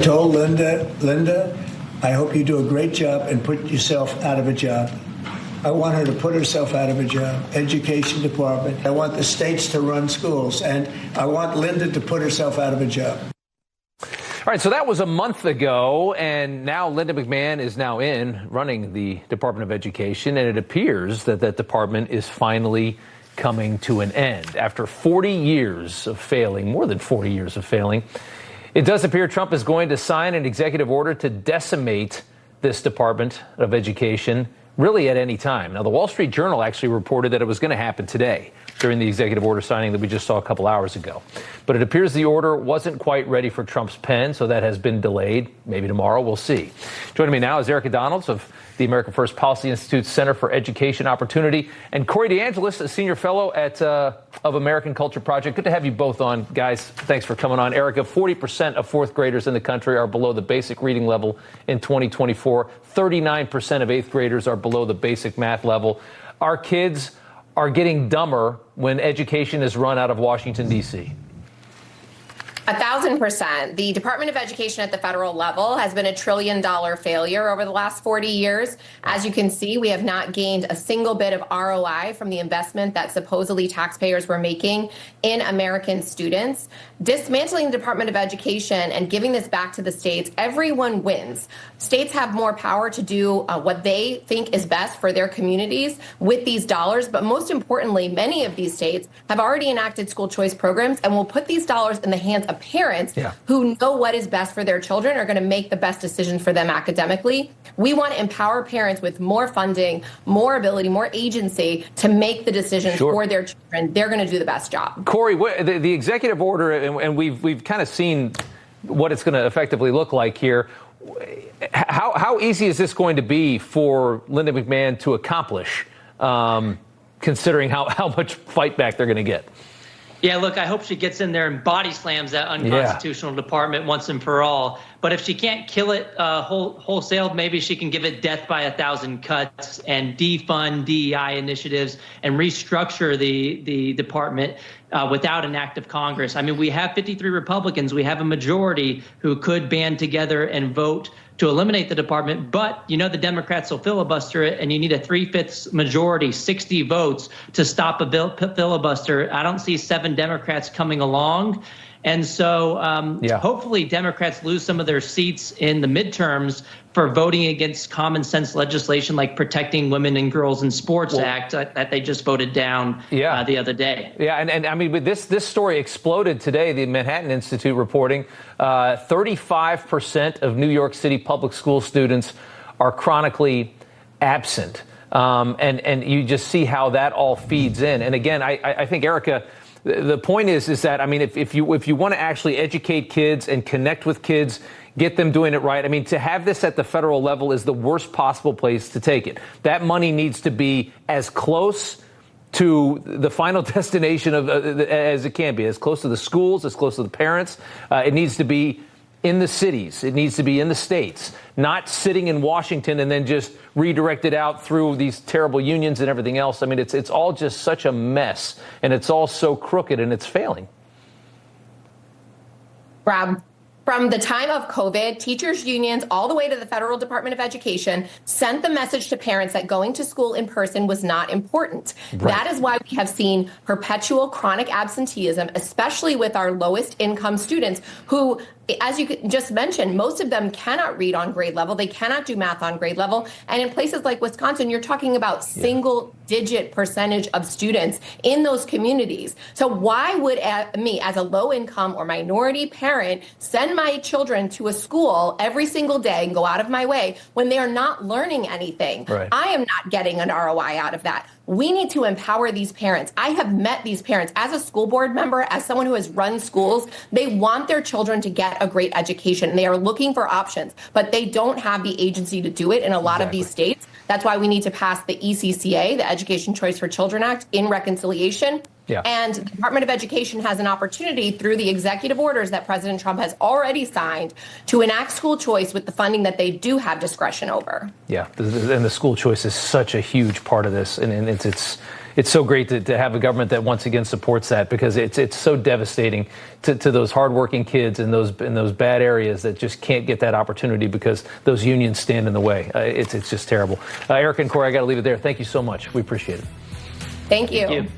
told Linda, I hope you do a great job and put yourself out of a job. I want her to put herself out of a job, education department. I want the states to run schools, and I want Linda to put herself out of a job. All right, so that was a month ago, and now Linda McMahon is now running the Department of Education, and it appears that that department is finally coming to an end. After 40 years of failing, more than 40 years of failing, it does appear Trump is going to sign an executive order to decimate this Department of Education really at any time. Now, the Wall Street Journal actually reported that it was going to happen today during the executive order signing that we just saw a couple hours ago. But it appears the order wasn't quite ready for Trump's pen, so that has been delayed. Maybe tomorrow, we'll see. Joining me now is Erika Donalds of the American First Policy Institute's Center for Education Opportunity, and Corey DeAngelis, a senior fellow at of American Culture Project. Good to have you both on, guys. Thanks for coming on. Erika, 40% of fourth graders in the country are below the basic reading level in 2024. 39% of eighth graders are below the basic math level. Our kids are getting dumber when education is run out of Washington, D.C. 1,000%. The Department of Education at the federal level has been $1 trillion failure over the last 40 years. As you can see, we have not gained a single bit of ROI from the investment that supposedly taxpayers were making in American students. Dismantling the Department of Education and giving this back to the states, everyone wins. States have more power to do what they think is best for their communities with these dollars. But most importantly, many of these states have already enacted school choice programs and will put these dollars in the hands of parents who know what is best for their children, are going to make the best decision for them academically. We want to empower parents with more funding, more ability, more agency to make the decisions for their children. They're going to do the best job. Corey, the executive order, and we've kind of seen what it's going to effectively look like here. How easy is this going to be for Linda McMahon to accomplish, considering how much fight back they're going to get? Yeah, look, I hope she gets in there and body slams that unconstitutional department once and for all. But if she can't kill it wholesale, maybe she can give it death by 1,000 cuts and defund DEI initiatives and restructure the department without an act of Congress. I mean, we have 53 Republicans. We have a majority who could band together and vote to eliminate the department. But, you know, the Democrats will filibuster it, and you need a 3/5 majority, 60 votes to stop a filibuster. I don't see 7 Democrats coming along. And so hopefully Democrats lose some of their seats in the midterms for voting against common sense legislation like Protecting Women and Girls in Sports Act that they just voted down the other day. Yeah, and I mean, this story exploded today. The Manhattan Institute reporting 35% of New York City public school students are chronically absent. And you just see how that all feeds in. And again, I think, Erika, the point is that, I mean, if you want to actually educate kids and connect with kids, get them doing it right. I mean, to have this at the federal level is the worst possible place to take it. That money needs to be as close to the final destination as it can be, as close to the schools, as close to the parents. It needs to be in the cities. It needs to be in the states, not sitting in Washington and then just redirected out through these terrible unions and everything else. I mean, it's all just such a mess, and it's all so crooked, and it's failing. Rob, from the time of COVID, teachers unions all the way to the Federal Department of Education sent the message to parents that going to school in person was not important. Right. That is why we have seen perpetual chronic absenteeism, especially with our lowest income students who, as you just mentioned, most of them cannot read on grade level. They cannot do math on grade level. And in places like Wisconsin, you're talking about single-digit percentage of students in those communities. So why would me, as a low-income or minority parent, send my children to a school every single day and go out of my way when they are not learning anything? Right. I am not getting an ROI out of that. We need to empower these parents. I have met these parents as a school board member, as someone who has run schools. They want their children to get a great education. They are looking for options, but they don't have the agency to do it in a lot of these states. That's why we need to pass the ECCA, the Education Choice for Children Act, in reconciliation. Yeah. And the Department of Education has an opportunity through the executive orders that President Trump has already signed to enact school choice with the funding that they do have discretion over. Yeah, and the school choice is such a huge part of this, and it's it's so great to have a government that once again supports that, because it's so devastating to those hardworking kids in those bad areas that just can't get that opportunity because those unions stand in the way. It's just terrible. Erika and Corey, I got to leave it there. Thank you so much. We appreciate it. Thank you. Thank you.